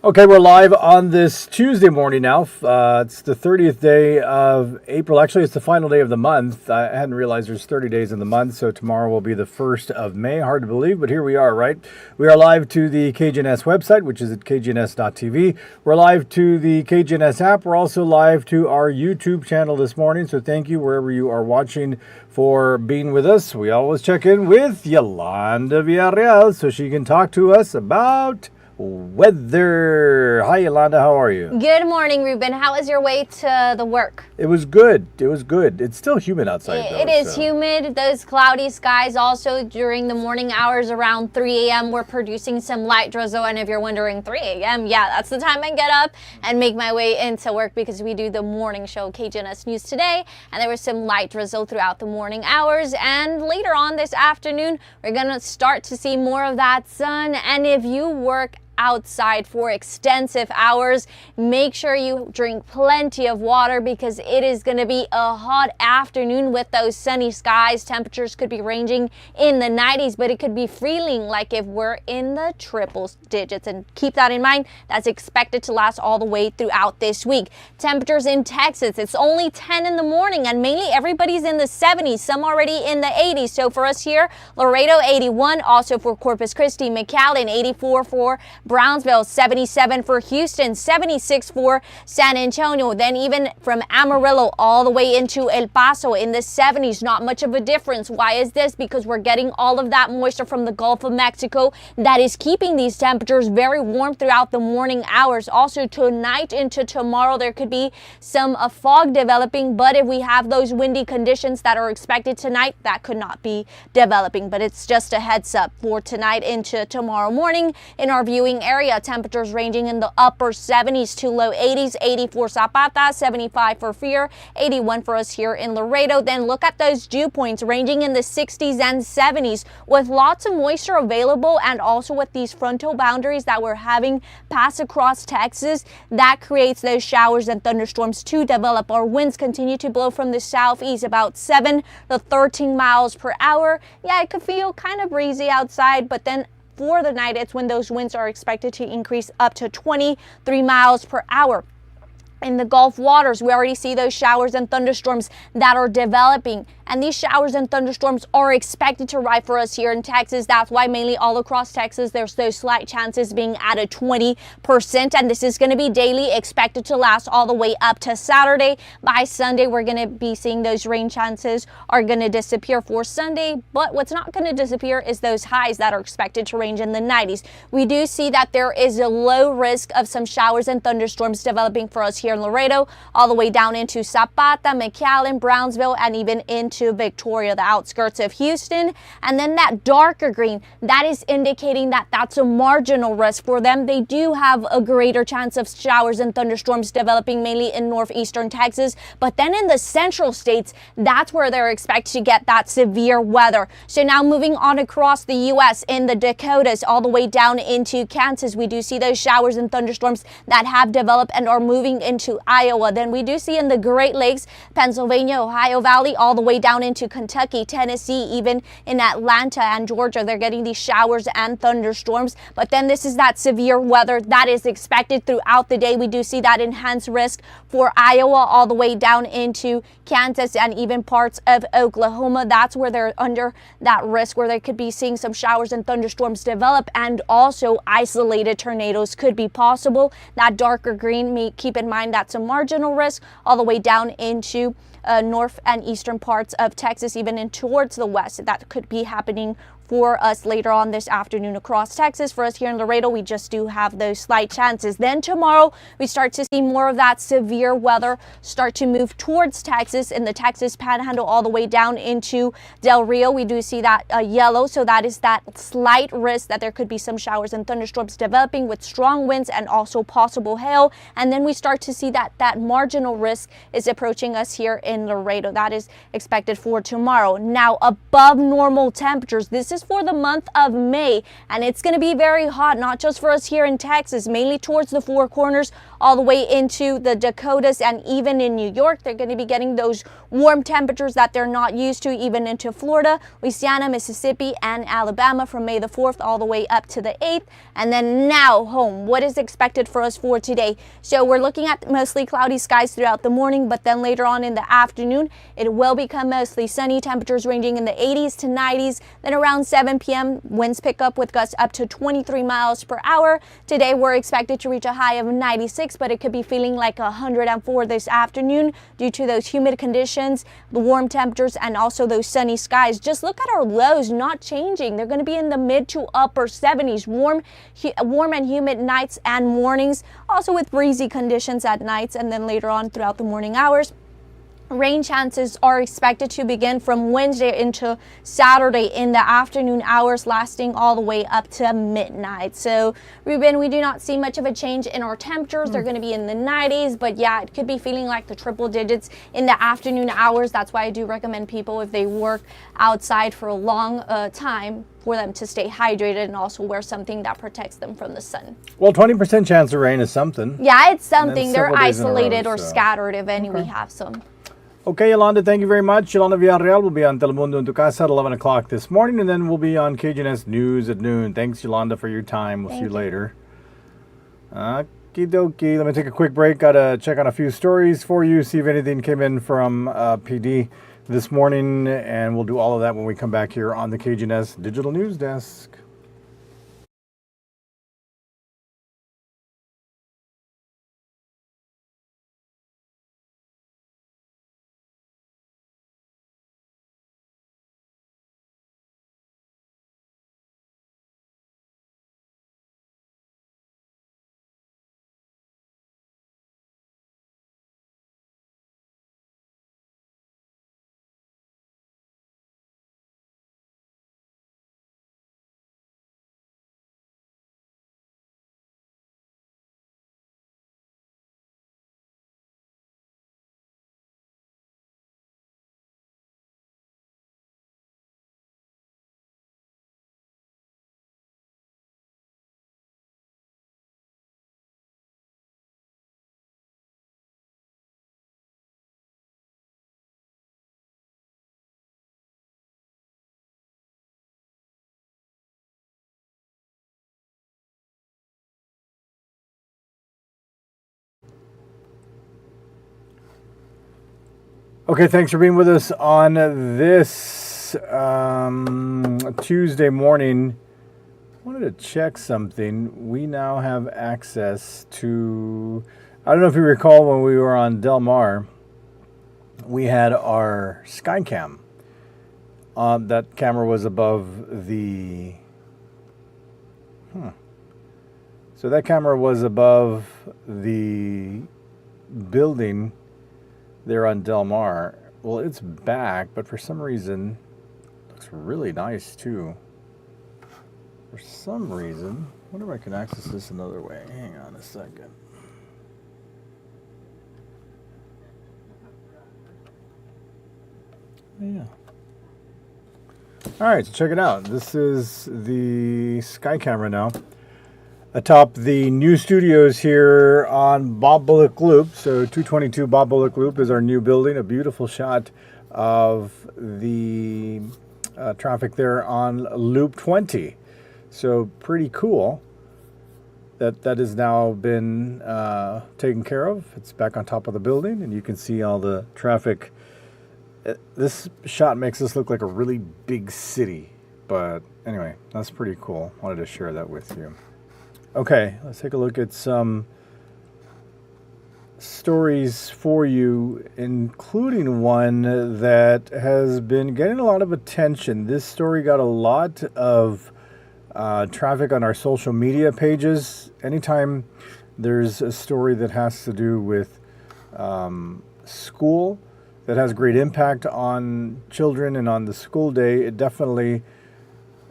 Okay, we're live on this Tuesday morning now. It's the 30th day of April. Actually, it's the final day of the month. I hadn't realized there's 30 days in the month, so tomorrow will be the 1st of May. Hard to believe, but here we are, right? We are live to the KGNS website, which is at kgns.tv. We're live to the KGNS app. We're also live to our YouTube channel this morning, so thank you wherever you are watching for being with us. We always check in with Yolanda Villarreal so she can talk to us about weather. Hi, Yolanda. How are you? Good morning, Ruben. How was your way to the work? It was good. It was good. It's still humid outside, though. It is humid. Those cloudy skies also during the morning hours around 3 a.m. We're producing some light drizzle. And if you're wondering, 3 a.m., yeah, that's the time I get up and make my way into work because we do the morning show, KGNS News Today. And there was some light drizzle throughout the morning hours. And later on this afternoon, we're going to start to see more of that sun. And if you work outside for extensive hours, make sure you drink plenty of water because it is going to be a hot afternoon with those sunny skies. Temperatures could be ranging in the 90s, but it could be feeling like if we're in the triple digits. And keep that in mind, that's expected to last all the way throughout this week. Temperatures in Texas, it's only 10 in the morning and mainly everybody's in the 70s, some already in the 80s. So for us here, Laredo 81, also for Corpus Christi, McAllen 84 for Brownsville, 77 for Houston, 76 for San Antonio. Then even from Amarillo all the way into El Paso in the 70s, not much of a difference. Why is this? Because we're getting all of that moisture from the Gulf of Mexico that is keeping these temperatures very warm throughout the morning hours. Also tonight into tomorrow, there could be some fog developing, but if we have those windy conditions that are expected tonight, that could not be developing. But it's just a heads up for tonight into tomorrow morning. In our viewing area, temperatures ranging in the upper 70s to low 80s, 80 for Zapata, 75 for Fear, 81 for us here in Laredo. Then look at those dew points ranging in the 60s and 70s with lots of moisture available, and also with these frontal boundaries that we're having pass across Texas, that creates those showers and thunderstorms to develop. Our winds continue to blow from the southeast about 7 to 13 miles per hour. Yeah, it could feel kind of breezy outside, but then for the night, it's when those winds are expected to increase up to 23 miles per hour. In the Gulf waters, we already see those showers and thunderstorms that are developing. And these showers and thunderstorms are expected to arrive for us here in Texas. That's why mainly all across Texas, there's those slight chances being at a 20%. And this is going to be daily, expected to last all the way up to Saturday. By Sunday, we're going to be seeing those rain chances are going to disappear for Sunday. But what's not going to disappear is those highs that are expected to range in the 90s. We do see that there is a low risk of some showers and thunderstorms developing for us here in Laredo, all the way down into Zapata, McAllen, Brownsville, and even into Victoria, the outskirts of Houston. And then that darker green, that is indicating that that's a marginal risk for them. They do have a greater chance of showers and thunderstorms developing mainly in northeastern Texas. But then in the central states, that's where they're expected to get that severe weather. So now moving on across the U.S. in the Dakotas, all the way down into Kansas, we do see those showers and thunderstorms that have developed and are moving into Iowa. Then we do see in the Great Lakes, Pennsylvania, Ohio Valley, all the way down into Kentucky, Tennessee, even in Atlanta and Georgia, they're getting these showers and thunderstorms. But then this is that severe weather that is expected throughout the day. We do see that enhanced risk for Iowa all the way down into Kansas and even parts of Oklahoma. That's where they're under that risk where they could be seeing some showers and thunderstorms develop, and also isolated tornadoes could be possible. That darker green, keep in mind that's a marginal risk all the way down into north and eastern parts of Texas, even in towards the west. That could be happening for us later on this afternoon across Texas. For us here in Laredo, we just do have those slight chances. Then tomorrow, we start to see more of that severe weather start to move towards Texas in the Texas Panhandle all the way down into Del Rio. We do see that yellow, so that is that slight risk that there could be some showers and thunderstorms developing with strong winds and also possible hail. And then we start to see that marginal risk is approaching us here in Laredo. That is expected for tomorrow. Now, above normal temperatures, this is for the month of May, and it's going to be very hot, not just for us here in Texas, mainly towards the Four Corners, all the way into the Dakotas, and even in New York, they're going to be getting those warm temperatures that they're not used to, even into Florida, Louisiana, Mississippi, and Alabama from May the 4th all the way up to the 8th. And then now home, what is expected for us for today? So we're looking at mostly cloudy skies throughout the morning, but then later on in the afternoon, it will become mostly sunny, temperatures ranging in the 80s to 90s. Then around 7 p.m., winds pick up with gusts up to 23 miles per hour. Today, we're expected to reach a high of 96, but it could be feeling like 104 this afternoon due to those humid conditions, the warm temperatures, and also those sunny skies. Just look at our lows not changing. They're going to be in the mid to upper 70s, warm and humid nights and mornings, also with breezy conditions at nights, and then later on throughout the morning hours. Rain chances are expected to begin from Wednesday into Saturday in the afternoon hours, lasting all the way up to midnight. So, Ruben, we do not see much of a change in our temperatures. They're going to be in the 90s, but yeah, it could be feeling like the triple digits in the afternoon hours. That's why I do recommend people, if they work outside for a long time, for them to stay hydrated and also wear something that protects them from the sun. Well, 20% chance of rain is something. Yeah, it's something. They're several days in a row, isolated or so. scattered if any we have some. Okay, Yolanda, thank you very much. Yolanda Villarreal will be on Telemundo en tu Casa at 11 o'clock this morning, and then we'll be on KGNS News at noon. Thanks, Yolanda, for your time. We'll see you later. Okie dokie. Let me take a quick break. Got to check on a few stories for you, see if anything came in from PD this morning, and we'll do all of that when we come back here on the KGNS Digital News Desk. Okay, thanks for being with us on this Tuesday morning. I wanted to check something. We now have access to, I don't know if you recall when we were on Del Mar, we had our Skycam. That camera was above the, so that camera was above the building there on Del Mar. Well, it's back, but for some reason, it looks really nice too. For some reason, I wonder if I can access this another way. Hang on a second. Yeah. All right, so check it out. This is the Sky Camera now. Atop the new studios here on Bob Bullock Loop. So 222 Bob Bullock Loop is our new building. A beautiful shot of the traffic there on Loop 20. So pretty cool that has now been taken care of. It's back on top of the building, and you can see all the traffic. This shot makes this look like a really big city. But anyway, that's pretty cool. Wanted to share that with you. Okay, let's take a look at some stories for you, including one that has been getting a lot of attention. This story got a lot of traffic on our social media pages. Anytime there's a story that has to do with school that has great impact on children and on the school day, it definitely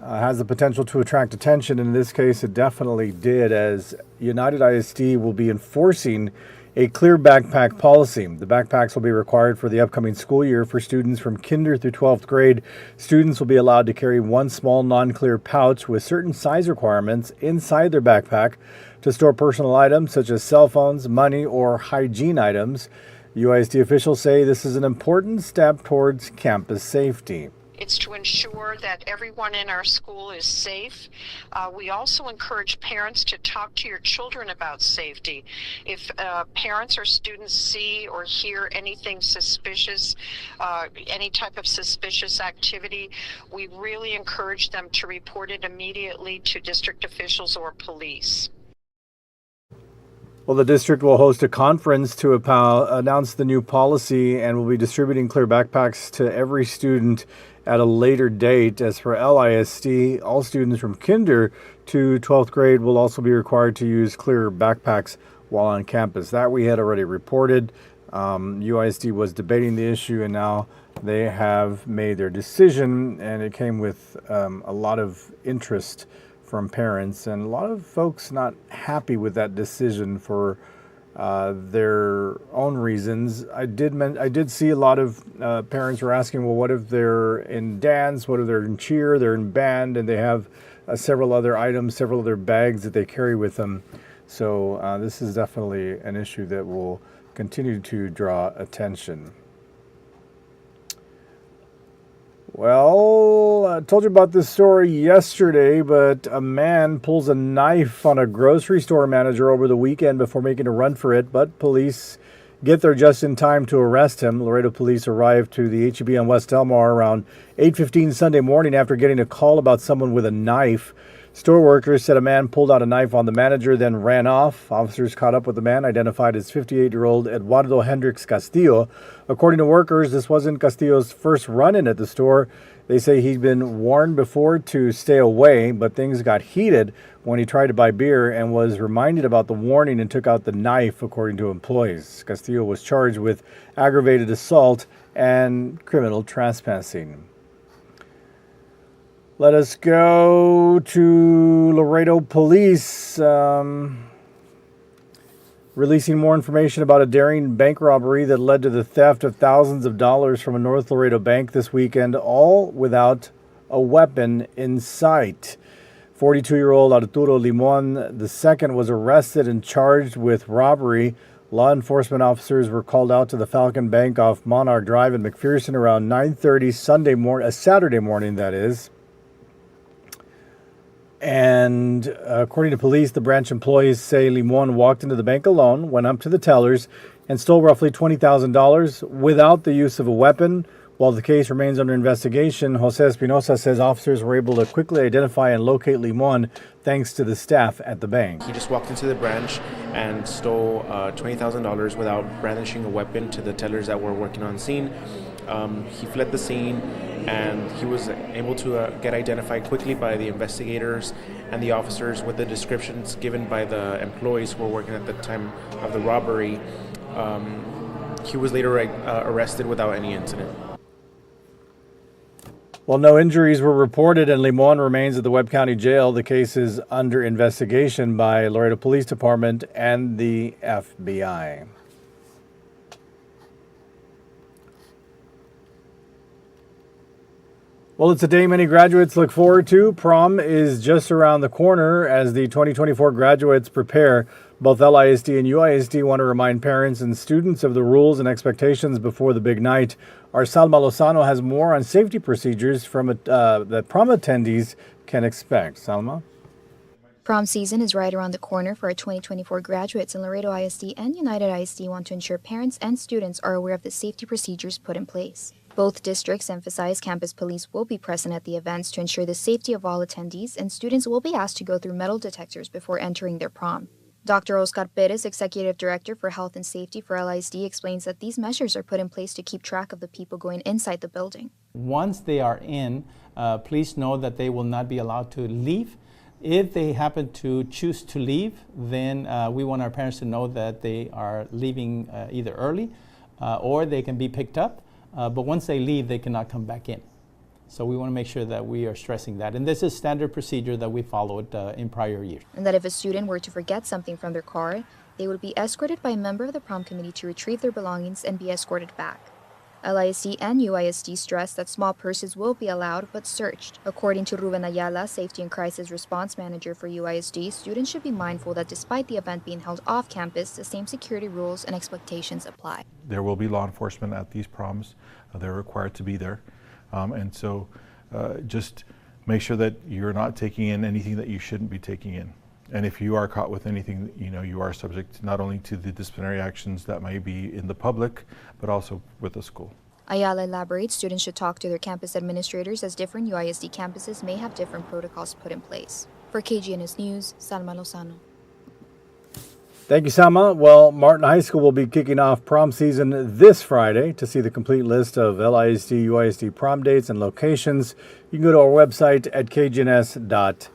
has the potential to attract attention. In this case, it definitely did, as United ISD will be enforcing a clear backpack policy. The backpacks will be required for the upcoming school year for students from kinder through 12th grade. Students will be allowed to carry one small non-clear pouch with certain size requirements inside their backpack to store personal items such as cell phones, money, or hygiene items. UISD officials say this is an important step towards campus safety. It's to ensure that everyone in our school is safe. We also encourage parents to talk to your children about safety. If parents or students see or hear anything suspicious, any type of suspicious activity, we really encourage them to report it immediately to district officials or police. Well, the district will host a conference to announce the new policy and will be distributing clear backpacks to every student at a later date. As for LISD, all students from kinder to 12th grade will also be required to use clear backpacks while on campus. That we had already reported. UISD was debating the issue, and now they have made their decision, and it came with a lot of interest from parents and a lot of folks not happy with that decision for their own reasons. I did see a lot of parents were asking, well, what if they're in dance? What if they're in cheer? They're in band, and they have several other items, several other bags that they carry with them. So this is definitely an issue that will continue to draw attention. Well, I told you about this story yesterday, but a man pulls a knife on a grocery store manager over the weekend before making a run for it, but police get there just in time to arrest him. Laredo police arrived to the HEB on West Elmore around 8:15 Sunday morning after getting a call about someone with a knife. Store workers said a man pulled out a knife on the manager, then ran off. Officers caught up with the man, identified as 58-year-old Eduardo Hendrix Castillo. According to workers, this wasn't Castillo's first run-in at the store. They say he'd been warned before to stay away, but things got heated when he tried to buy beer and was reminded about the warning and took out the knife, according to employees. Castillo was charged with aggravated assault and criminal trespassing. Let us go to Laredo police releasing more information about a daring bank robbery that led to the theft of thousands of dollars from a North Laredo bank this weekend, all without a weapon in sight. 42-year-old Arturo Limon II was arrested and charged with robbery. Law enforcement officers were called out to the Falcon Bank off Monarch Drive in McPherson around 9:30 Saturday morning, that is. And according to police, the branch employees say Limon walked into the bank alone, went up to the tellers, and stole roughly $20,000 without the use of a weapon. While the case remains under investigation, Jose Espinosa says officers were able to quickly identify and locate Limon thanks to the staff at the bank. He just walked into the branch and stole $20,000 without brandishing a weapon to the tellers that were working on scene. He fled the scene, and he was able to get identified quickly by the investigators and the officers with the descriptions given by the employees who were working at the time of the robbery. He was later arrested without any incident. Well, no injuries were reported, and Limon remains at the Webb County Jail. The case is under investigation by Laredo Police Department and the FBI. Well, it's a day many graduates look forward to. Prom is just around the corner as the 2024 graduates prepare. Both LISD and UISD want to remind parents and students of the rules and expectations before the big night. Our Salma Lozano has more on safety procedures that prom attendees can expect. Salma? Prom season is right around the corner for our 2024 graduates, and Laredo ISD and United ISD want to ensure parents and students are aware of the safety procedures put in place. Both districts emphasize campus police will be present at the events to ensure the safety of all attendees, and students will be asked to go through metal detectors before entering their prom. Dr. Oscar Perez, Executive Director for Health and Safety for LISD, explains that these measures are put in place to keep track of the people going inside the building. Once they are in, please know that they will not be allowed to leave. If they happen to choose to leave, then we want our parents to know that they are leaving either early or they can be picked up. But once they leave, they cannot come back in. So we want to make sure that we are stressing that. And this is standard procedure that we followed in prior years. And that if a student were to forget something from their car, They would be escorted by a member of the prom committee to retrieve their belongings and be escorted back. LISD and UISD stress that small purses will be allowed but searched. According to Ruben Ayala, Safety and Crisis Response Manager for UISD, students should be mindful that despite the event being held off campus, the same security rules and expectations apply. There will be law enforcement at these proms. They're required to be there. And so just make sure that you're not taking in anything that you shouldn't be taking in. And if you are caught with anything, you are subject not only to the disciplinary actions that may be in the public, but also with the school. Ayala elaborates students should talk to their campus administrators as different UISD campuses may have different protocols put in place. For KGNS News, Salma Lozano. Thank you, Salma. Well, Martin High School will be kicking off prom season this Friday. To see the complete list of LISD, UISD prom dates and locations, you can go to our website at kgns.tv.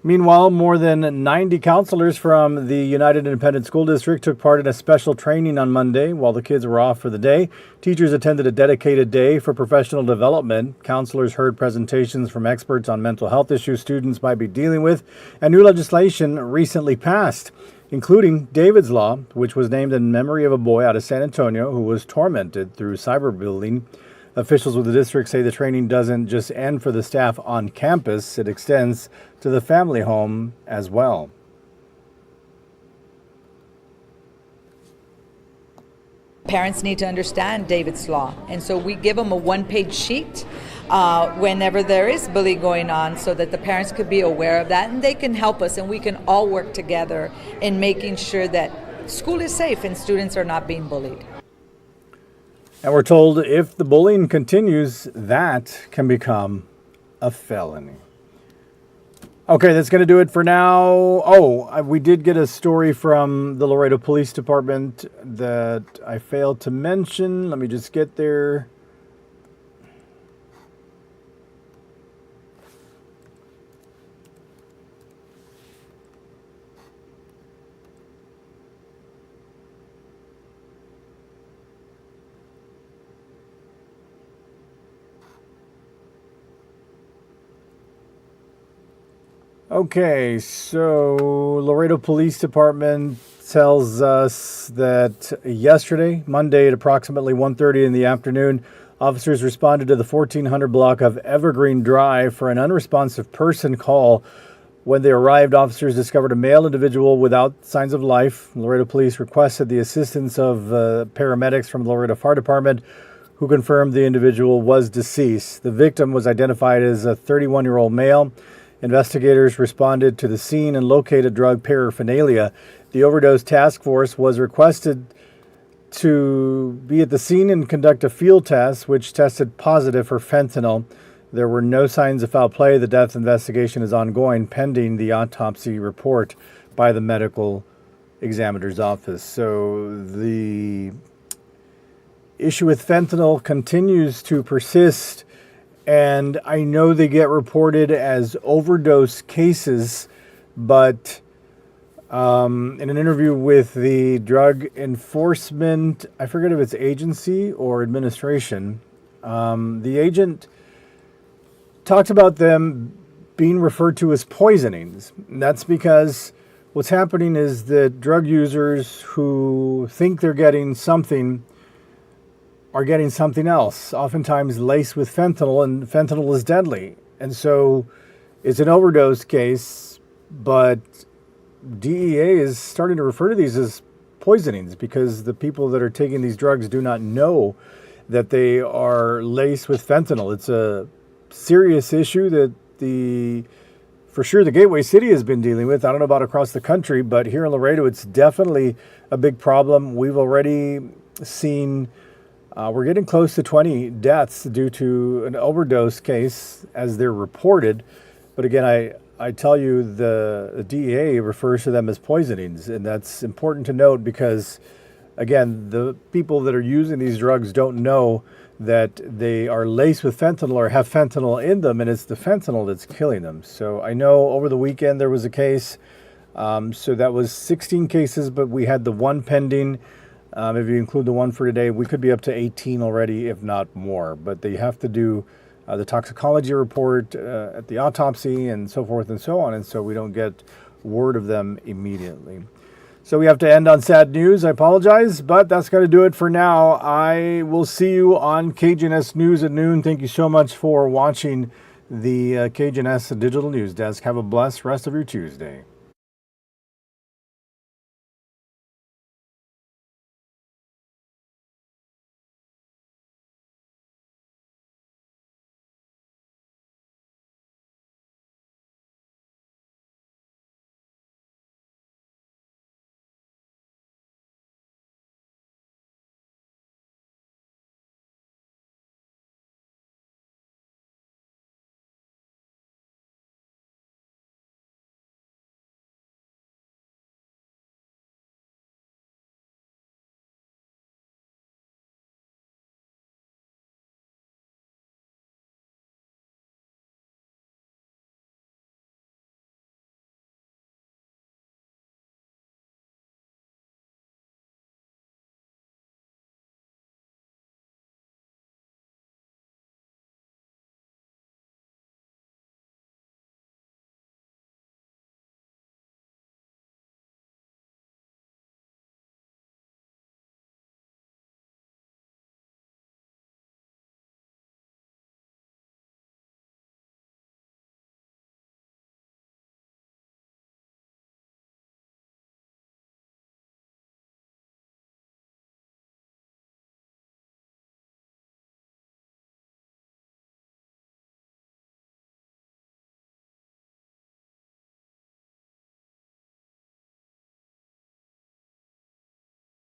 Meanwhile, more than 90 counselors from the United Independent School District took part in a special training on Monday while the kids were off for the day. Teachers attended a dedicated day for professional development. Counselors heard presentations from experts on mental health issues students might be dealing with, and new legislation recently passed, including David's Law, which was named in memory of a boy out of San Antonio who was tormented through cyberbullying. Officials with the district say the training doesn't just end for the staff on campus, it extends to the family home as well. Parents need to understand David's Law, and so we give them a one-page sheet whenever there is bullying going on so that the parents could be aware of that and they can help us and we can all work together in making sure that school is safe and students are not being bullied. And we're told if the bullying continues, that can become a felony. Okay, that's going to do it for now. Oh, we did get a story from the Laredo Police Department that I failed to mention. Let me just get there. Okay, so Laredo Police Department tells us that yesterday, Monday at approximately 1:30 in the afternoon, officers responded to the 1400 block of Evergreen Drive for an unresponsive person call. When they arrived, officers discovered a male individual without signs of life. Laredo Police requested the assistance of paramedics from the Laredo Fire Department, who confirmed the individual was deceased. The victim was identified as a 31-year-old male. Investigators responded to the scene and located drug paraphernalia. The overdose task force was requested to be at the scene and conduct a field test, which tested positive for fentanyl. There were no signs of foul play. The death investigation is ongoing, pending the autopsy report by the medical examiner's office. So the issue with fentanyl continues to persist. And I know they get reported as overdose cases, but in an interview with the Drug Enforcement, I forget if it's agency or administration, the agent talked about them being referred to as poisonings. And that's because what's happening is that drug users who think they're getting something are getting something else, oftentimes laced with fentanyl, and fentanyl is deadly. And so it's an overdose case, but DEA is starting to refer to these as poisonings because the people that are taking these drugs do not know that they are laced with fentanyl. It's a serious issue that for sure the Gateway City has been dealing with. I don't know about across the country, but here in Laredo, it's definitely a big problem. We've already seen we're getting close to 20 deaths due to an overdose case as they're reported. But again, I tell you, the DEA refers to them as poisonings. And that's important to note because, again, the people that are using these drugs don't know that they are laced with fentanyl or have fentanyl in them. And it's the fentanyl that's killing them. So I know over the weekend there was a case. So that was 16 cases, but we had the one pending. If you include the one for today, we could be up to 18 already, if not more. But they have to do the toxicology report at the autopsy and so forth and so on. And so we don't get word of them immediately. So we have to end on sad news. I apologize, but that's going to do it for now. I will see you on KGNS News at noon. Thank you so much for watching the KGNS Digital News Desk. Have a blessed rest of your Tuesday.